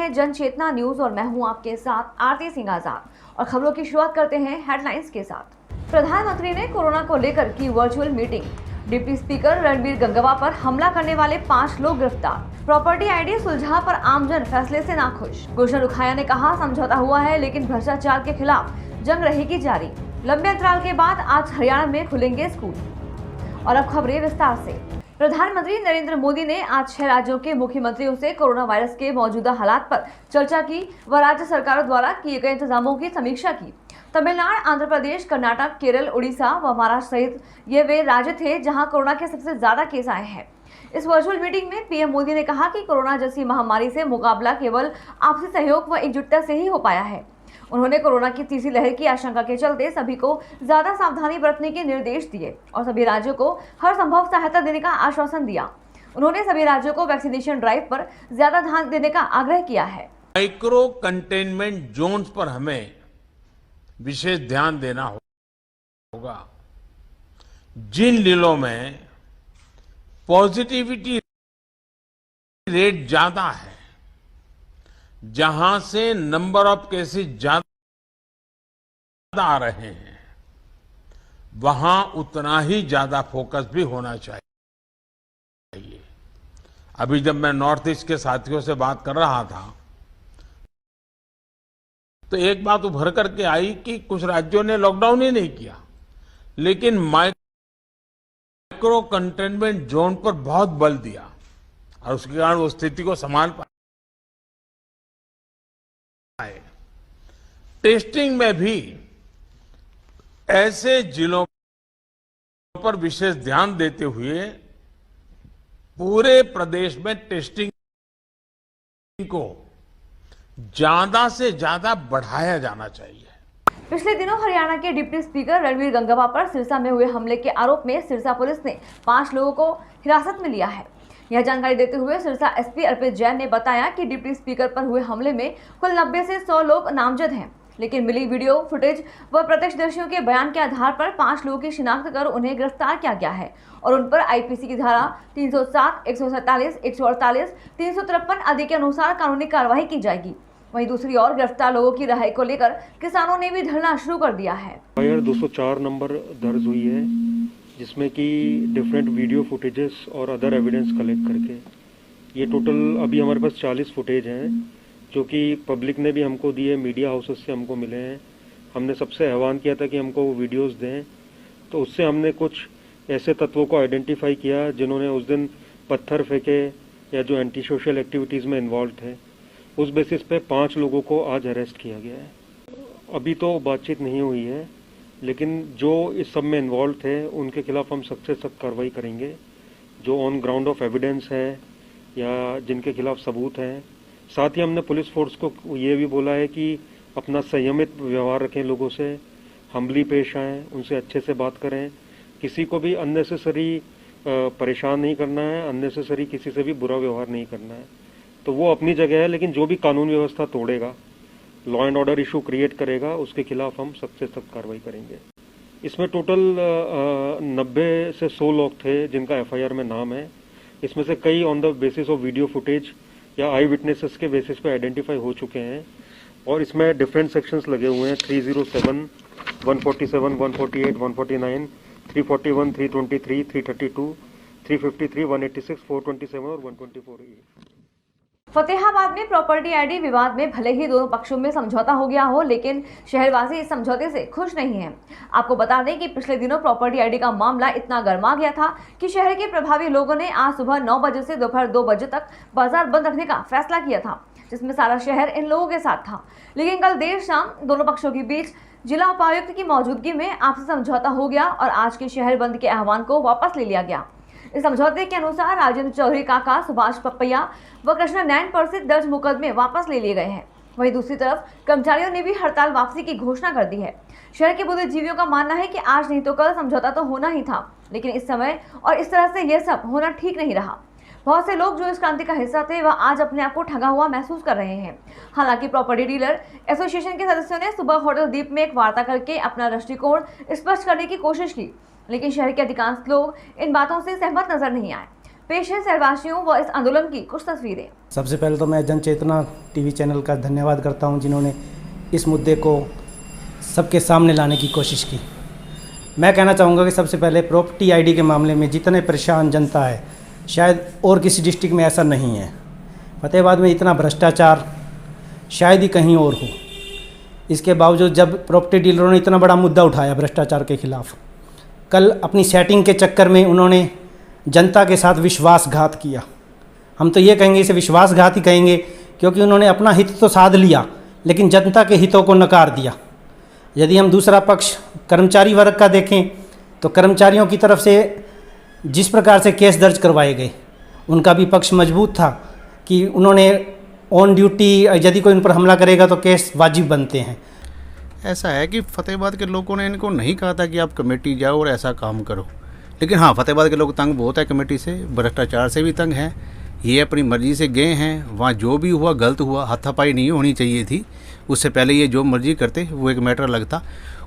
है जन चेतना न्यूज और मैं हूं आपके साथ आरती सिंह आजाद। और खबरों की शुरुआत करते हैं हेडलाइंस के साथ। प्रधानमंत्री ने कोरोना को लेकर की virtual meeting. Deputy speaker Ranbir Gangwa पर हमला करने वाले 5 लोग गिरफ्तार। प्रॉपर्टी आईडी सुलझा पर आमजन फैसले से नाखुश। गुलशन रुखाया ने कहा समझौता हुआ है लेकिन भ्रष्टाचार के खिलाफ जंग रहेगी जारी। लंबे अंतराल के बाद आज हरियाणा में खुलेंगे स्कूल। और अब खबरें विस्तार से। प्रधानमंत्री नरेंद्र मोदी ने आज 6 राज्यों के मुख्यमंत्रियों से कोरोना वायरस के मौजूदा हालात पर चर्चा की व राज्य सरकारों द्वारा किए गए इंतजामों की समीक्षा की। तमिलनाडु, आंध्र प्रदेश, कर्नाटक, केरल, उड़ीसा व महाराष्ट्र सहित ये वे राज्य थे जहां कोरोना के सबसे ज्यादा केस आए हैं। इस वर्चुअल मीटिंग में पीएम मोदी ने कहा कि कोरोना जैसी महामारी से मुकाबला केवल आपसी सहयोग व एकजुटता से ही हो पाया है। उन्होंने कोरोना की तीसरी लहर की आशंका के चलते सभी को ज्यादा सावधानी बरतने के निर्देश दिए और सभी राज्यों को हर संभव सहायता देने का आश्वासन दिया। उन्होंने सभी राज्यों को वैक्सीनेशन ड्राइव पर ज्यादा ध्यान देने का आग्रह किया है। माइक्रो कंटेनमेंट जोन्स पर हमें विशेष ध्यान देना होगा। जिन जिलों में पॉजिटिविटी रेट ज्यादा है, जहां से नंबर ऑफ केसेस ज्यादा आ रहे हैं, वहां उतना ही ज्यादा फोकस भी होना चाहिए। अभी जब मैं नॉर्थ ईस्ट के साथियों से बात कर रहा था तो एक बात उभर करके आई कि कुछ राज्यों ने लॉकडाउन ही नहीं किया, लेकिन माइक्रो कंटेनमेंट जोन पर बहुत बल दिया और उसके कारण वो स्थिति को संभाल पाए। टेस्टिंग में भी ऐसे जिलों पर विशेष ध्यान देते हुए पूरे प्रदेश में टेस्टिंग को ज्यादा से ज्यादा बढ़ाया जाना चाहिए। पिछले दिनों हरियाणा के डिप्टी स्पीकर रणबीर गंगवा पर सिरसा में हुए हमले के आरोप में सिरसा पुलिस ने 5 लोगों को हिरासत में लिया है। यह जानकारी देते हुए सिरसा एसपी अर्पित जैन ने बताया कि डिप्टी स्पीकर पर हुए हमले में कुल 90 से 100 लोग नामजद हैं, लेकिन मिली वीडियो फुटेज व प्रत्यक्षदर्शियों के बयान के आधार पर 5 लोगों की शिनाख्त कर उन्हें गिरफ्तार किया गया है और उन पर आईपीसी की धारा 307, 147, 148, 353 आदि के अनुसार कानूनी कार्रवाई की जाएगी। वहीं दूसरी ओर गिरफ्तार लोगों की रिहाई को लेकर किसानों ने भी धरना शुरू कर दिया है। 204 नंबर दर्ज हुई है, जिसमें कि डिफरेंट वीडियो फुटेजेस और अदर एविडेंस कलेक्ट करके ये टोटल अभी हमारे पास 40 फुटेज हैं, जो कि पब्लिक ने भी हमको दिए, मीडिया हाउसेस से हमको मिले हैं। हमने सबसे आह्वान किया था कि हमको वो वीडियोस दें, तो उससे हमने कुछ ऐसे तत्वों को आइडेंटिफाई किया जिन्होंने उस दिन पत्थर फेंके या जो एंटी सोशल एक्टिविटीज़ में इन्वॉल्व थे। उस बेसिस पे 5 लोगों को आज अरेस्ट किया गया है। अभी तो बातचीत नहीं हुई है, लेकिन जो इस सब में इन्वॉल्व थे उनके खिलाफ हम सख्त से सख्त कार्रवाई करेंगे। जो ऑन ग्राउंड ऑफ एविडेंस है या जिनके खिलाफ सबूत हैं। साथ ही हमने पुलिस फोर्स को ये भी बोला है कि अपना संयमित व्यवहार रखें, लोगों से हम्बली पेश आएँ, उनसे अच्छे से बात करें, किसी को भी अननेसेसरी परेशान नहीं करना है, अननेसेसरी किसी से भी बुरा व्यवहार नहीं करना है। तो वो अपनी जगह है, लेकिन जो भी कानून व्यवस्था तोड़ेगा, law and order issue create करेगा, उसके खिलाफ हम सख्त से सख्त कार्रवाई करेंगे। इसमें टोटल 90 से 100 लोग थे जिनका एफआईआर में नाम है। इसमें से कई on the basis of video footage या आई विटनेसेस के बेसिस पे आइडेंटिफाई हो चुके हैं और इसमें डिफरेंट सेक्शंस लगे हुए हैं। 307, 147, 148, 149, 341, 323, 332, 353, 186, 427 और 124E। फतेहाबाद में प्रॉपर्टी आईडी विवाद में भले ही दोनों पक्षों में समझौता हो गया हो, लेकिन शहरवासी इस समझौते से खुश नहीं हैं। आपको बता दें कि पिछले दिनों प्रॉपर्टी आईडी का मामला इतना गर्मा गया था कि शहर के प्रभावी लोगों ने आज सुबह 9 बजे से दोपहर 2 बजे तक बाजार बंद रखने का फैसला किया था, जिसमें सारा शहर इन लोगों के साथ था। लेकिन कल देर शाम दोनों पक्षों के बीच जिला उपायुक्त की मौजूदगी में आपसी समझौता हो गया और आज के शहर बंद के आह्वान को वापस ले लिया गया। इस समझौते के अनुसार राजेंद्र चौधरी काका, सुभाष पपैया व कृष्ण नैन पर से दर्ज मुकदमे वापस ले लिए गए हैं। वहीं दूसरी तरफ कर्मचारियों ने भी हड़ताल वापसी की घोषणा कर दी है। शहर के बुद्धिजीवियों का मानना है कि आज नहीं तो कल समझौता तो होना ही था, लेकिन इस समय और इस तरह से यह सब होना ठीक नहीं रहा। बहुत से लोग जो इस क्रांति का हिस्सा थे वह आज अपने आप को ठगा हुआ महसूस कर रहे हैं। हालांकि प्रॉपर्टी डीलर एसोसिएशन के सदस्यों ने सुबह होटल दीप में एक वार्ता करके अपना दृष्टिकोण स्पष्ट करने की कोशिश की, लेकिन शहर के अधिकांश लोग इन बातों से सहमत नजर नहीं आए। पेश है शहरवासियों व इस आंदोलन की कुछ तस्वीरें। सबसे पहले तो मैं जन चेतना टीवी चैनल का धन्यवाद करता हूं, जिन्होंने इस मुद्दे को सबके सामने लाने की कोशिश की। मैं कहना चाहूँगा कि सबसे पहले प्रॉपर्टी आईडी के मामले में जितने परेशान जनता है, शायद और किसी डिस्ट्रिक्ट में ऐसा नहीं है। फतेहाबाद में इतना भ्रष्टाचार शायद ही कहीं और हो। इसके बावजूद जब प्रॉपर्टी डीलरों ने इतना बड़ा मुद्दा उठाया भ्रष्टाचार के खिलाफ, कल अपनी सेटिंग के चक्कर में उन्होंने जनता के साथ विश्वासघात किया। हम तो ये कहेंगे, इसे विश्वासघात ही कहेंगे, क्योंकि उन्होंने अपना हित तो साध लिया लेकिन जनता के हितों को नकार दिया। यदि हम दूसरा पक्ष कर्मचारी वर्ग का देखें तो कर्मचारियों की तरफ से जिस प्रकार से केस दर्ज करवाए गए, उनका भी पक्ष मजबूत था कि उन्होंने ऑन ड्यूटी यदि कोई उन पर हमला करेगा तो केस वाजिब बनते हैं। ऐसा है कि फतेहाबाद के लोगों ने इनको नहीं कहा था कि आप कमेटी जाओ और ऐसा काम करो, लेकिन हाँ, फतेहाबाद के लोग तंग बहुत है कमेटी से, भ्रष्टाचार से भी तंग हैं। ये अपनी मर्जी से गए हैं, वहाँ जो भी हुआ गलत हुआ, हाथापाई नहीं होनी चाहिए थी। उससे पहले ये जो मर्जी करते वो एक मैटर लगता।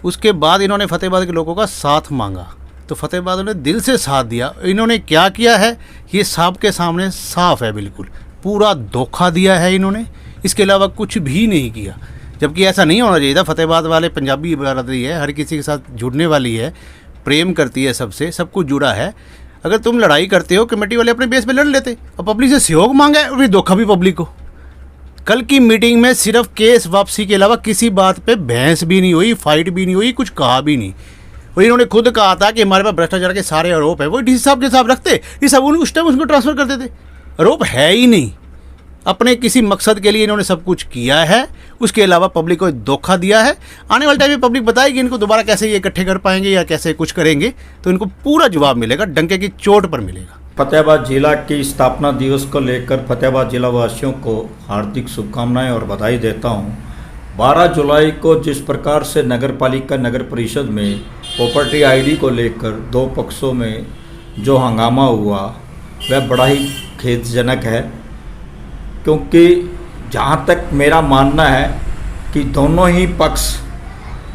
उसके बाद इन्होंने फतेहाबाद के लोगों का साथ मांगा तो फतेहाबाद ने दिल से साथ दिया। इन्होंने क्या किया है ये सबके सामने साफ है, बिल्कुल पूरा धोखा दिया है इन्होंने, इसके अलावा कुछ भी नहीं किया। जबकि ऐसा नहीं होना चाहिए था। फतेहाबाद वाले पंजाबी बरादरी है, हर किसी के साथ जुड़ने वाली है, प्रेम करती है सबसे, सब कुछ जुड़ा है। अगर तुम लड़ाई करते हो, कमेटी वाले अपने बेस पे लड़ लेते। अब पब्लिक से सहयोग मांगा है और धोखा भी पब्लिक को। कल की मीटिंग में सिर्फ केस वापसी के अलावा किसी बात पे बहस भी नहीं हुई, फाइट भी नहीं हुई, कुछ कहा भी नहीं। और इन्होंने खुद कहा था कि हमारे पास भ्रष्टाचार के सारे आरोप है। वो डीसी साहब के साथ रखते, ये सब उस टाइम उसको ट्रांसफर कर देते। आरोप है ही नहीं। अपने किसी मकसद के लिए इन्होंने सब कुछ किया है, उसके अलावा पब्लिक को धोखा दिया है। आने वाले टाइम में पब्लिक बताएगी इनको दोबारा कैसे ये इकट्ठे कर पाएंगे या कैसे कुछ करेंगे, तो इनको पूरा जवाब मिलेगा, डंके की चोट पर मिलेगा। फतेहाबाद जिला की स्थापना दिवस को लेकर फतेहाबाद जिला वासियों को हार्दिक शुभकामनाएं और बधाई देता हूं। 12 जुलाई को जिस प्रकार से नगर पालिका नगर परिषद में प्रॉपर्टी आईडी को लेकर दो पक्षों में जो हंगामा हुआ वह बड़ा ही खेदजनक है, क्योंकि जहाँ तक मेरा मानना है कि दोनों ही पक्ष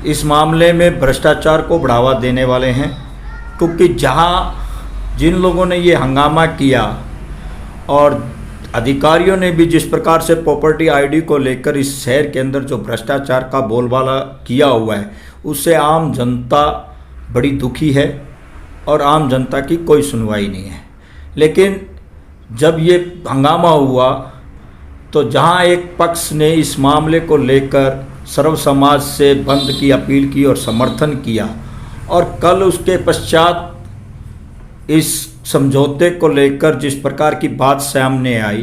इस मामले में भ्रष्टाचार को बढ़ावा देने वाले हैं। क्योंकि जहाँ जिन लोगों ने ये हंगामा किया और अधिकारियों ने भी जिस प्रकार से प्रॉपर्टी आईडी को लेकर इस शहर के अंदर जो भ्रष्टाचार का बोलबाला किया हुआ है, उससे आम जनता बड़ी दुखी है और आम जनता की कोई सुनवाई नहीं है। लेकिन जब ये हंगामा हुआ तो जहां एक पक्ष ने इस मामले को लेकर सर्व समाज से बंद की अपील की और समर्थन किया, और कल उसके पश्चात इस समझौते को लेकर जिस प्रकार की बात सामने आई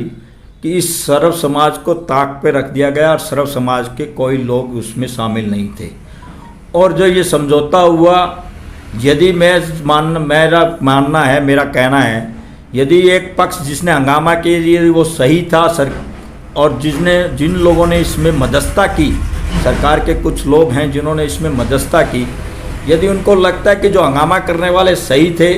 कि इस सर्व समाज को ताक पे रख दिया गया और सर्व समाज के कोई लोग उसमें शामिल नहीं थे। और जो ये समझौता हुआ, यदि मेरा मानना है, मेरा कहना है, यदि एक पक्ष जिसने हंगामा किया वो सही था और जिन लोगों ने इसमें मध्यस्थता की, सरकार के कुछ लोग हैं जिन्होंने इसमें मध्यस्थता की, यदि उनको लगता है कि जो हंगामा करने वाले सही थे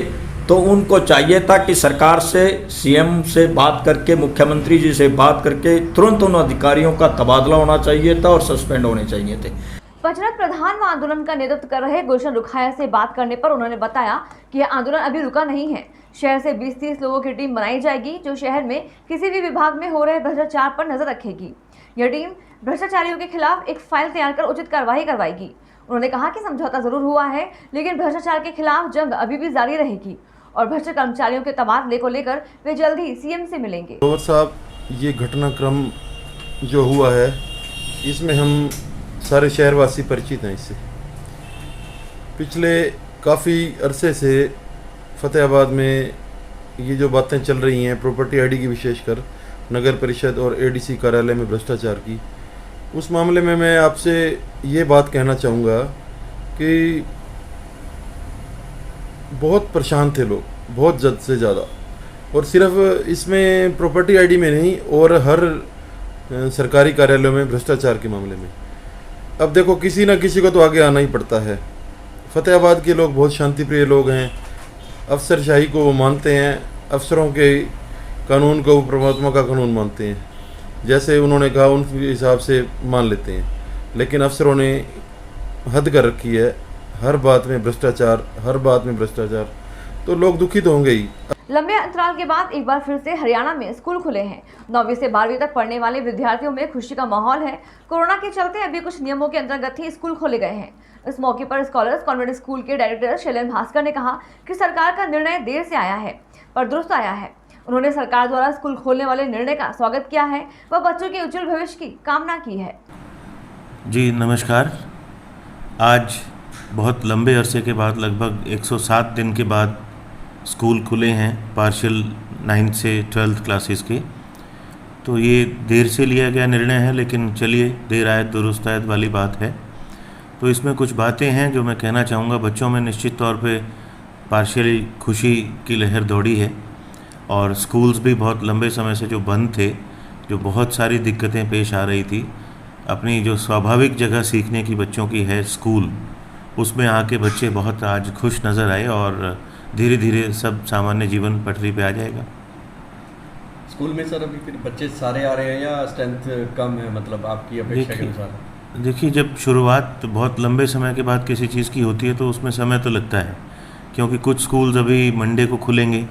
तो उनको चाहिए था कि सरकार से, सीएम से बात करके, मुख्यमंत्री जी से बात करके तुरंत उन अधिकारियों का तबादला होना चाहिए था और सस्पेंड होने चाहिए थे। पंचायत प्रधान व आंदोलन का नेतृत्व कर रहे गुलशन रुखाया से बात करने पर उन्होंने बताया कि यह आंदोलन अभी रुका नहीं है। शहर से 20-30 लोगों की टीम बनाई जाएगी जो शहर में किसी भी विभाग में हो रहे भ्रष्टाचार पर नजर रखेगी। यह टीम भ्रष्टाचारियों के खिलाफ एक फाइल तैयार कर उचित कार्रवाई करवाएगी। उन्होंने कहा कि समझौता जरूर हुआ है, लेकिन भ्रष्टाचार के खिलाफ जंग अभी भी जारी रहेगी और भ्रष्ट कर्मचारियों के तबादले को लेकर वे जल्द ही सीएम से मिलेंगे। ग्रोवर साहब, ये घटनाक्रम जो हुआ है इसमें हम सारे शहरवासी परिचित हैं इससे। पिछले काफ़ी अरसे से फतेहाबाद में ये जो बातें चल रही हैं प्रॉपर्टी आईडी की, विशेषकर नगर परिषद और एडीसी कार्यालय में भ्रष्टाचार की, उस मामले में मैं आपसे ये बात कहना चाहूँगा कि बहुत परेशान थे लोग, बहुत ज़्यादा से ज़्यादा। और सिर्फ इसमें प्रॉपर्टी आईडी में नहीं और हर सरकारी कार्यालयों में भ्रष्टाचार के मामले में। अब देखो, किसी ना किसी को तो आगे आना ही पड़ता है। फतेहाबाद के लोग बहुत शांतिप्रिय लोग हैं, अफसरशाही को वो मानते हैं, अफसरों के कानून को परमात्मा का कानून मानते हैं, जैसे उन्होंने कहा उनके हिसाब से मान लेते हैं। लेकिन अफसरों ने हद कर रखी है, हर बात में भ्रष्टाचार, हर बात में भ्रष्टाचार, तो लोग दुखी तो होंगे ही। लंबे अंतराल के बाद एक बार फिर से हरियाणा में स्कूल खुले हैं। 9वीं से 12वीं तक पढ़ने वाले विद्यार्थियों में खुशी का माहौल है। कोरोना के चलते अभी कुछ नियमों के अंतर्गत ही स्कूल खोले गए हैं। इस मौके पर स्कॉलर्स कॉन्वेंट स्कूल के डायरेक्टर शैलेंद्र भास्कर ने कहा कि सरकार का निर्णय देर से आया है पर दुरुस्त आया है। उन्होंने सरकार द्वारा स्कूल खोलने वाले निर्णय का स्वागत किया है व बच्चों के उज्जवल भविष्य की कामना की है। जी नमस्कार। आज बहुत लंबे अरसे के बाद लगभग 107 दिन के बाद स्कूल खुले हैं पार्शियल 9th से 12th क्लासेस के। तो ये देर से लिया गया निर्णय है, लेकिन चलिए देर आयत दुरुस्त आयत वाली बात है। तो इसमें कुछ बातें हैं जो मैं कहना चाहूँगा। बच्चों में निश्चित तौर पे पार्शियली खुशी की लहर दौड़ी है और स्कूल्स भी बहुत लंबे समय से जो बंद थे, जो बहुत सारी दिक्कतें पेश आ रही थी, अपनी जो स्वाभाविक जगह सीखने की बच्चों की है स्कूल, उसमें आके बच्चे बहुत आज खुश नज़र आए और धीरे धीरे सब सामान्य जीवन पटरी पे आ जाएगा। स्कूल में सर अभी फिर बच्चे सारे आ रहे हैं या स्ट्रेंथ कम है, मतलब आपकी अपेक्षा के अनुसार? देखिए, जब शुरुआत बहुत लंबे समय के बाद किसी चीज़ की होती है तो उसमें समय तो लगता है, क्योंकि कुछ स्कूल्स अभी मंडे को खुलेंगे,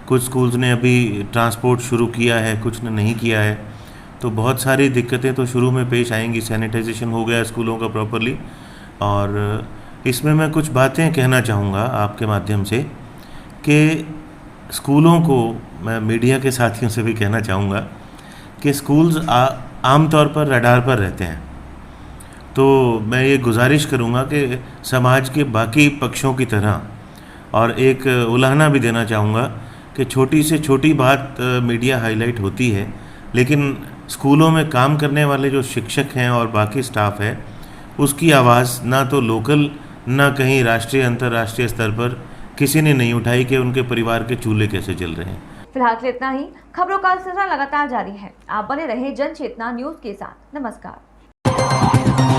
कुछ स्कूल्स ने अभी ट्रांसपोर्ट शुरू किया है, कुछ ने नहीं किया है। तो बहुत सारी दिक्कतें तो शुरू में पेश आएंगी। सैनिटाइजेशन हो गया स्कूलों का प्रॉपरली, और इसमें मैं कुछ बातें कहना चाहूँगा आपके माध्यम से कि स्कूलों को, मैं मीडिया के साथियों से भी कहना चाहूँगा कि स्कूल्स आमतौर पर रडार पर रहते हैं। तो मैं ये गुजारिश करूँगा कि समाज के बाकी पक्षों की तरह, और एक उलाहना भी देना चाहूँगा कि छोटी से छोटी बात मीडिया हाईलाइट होती है, लेकिन स्कूलों में काम करने वाले जो शिक्षक हैं और बाकी स्टाफ है, उसकी आवाज़ ना तो लोकल ना कहीं राष्ट्रीय अंतर्राष्ट्रीय स्तर पर किसी ने नहीं उठाई कि उनके परिवार के चूल्हे कैसे जल रहे हैं। फिलहाल इतना ही। खबरों का सिलसिला लगातार जारी है। आप बने रहे जन चेतना न्यूज के साथ। नमस्कार।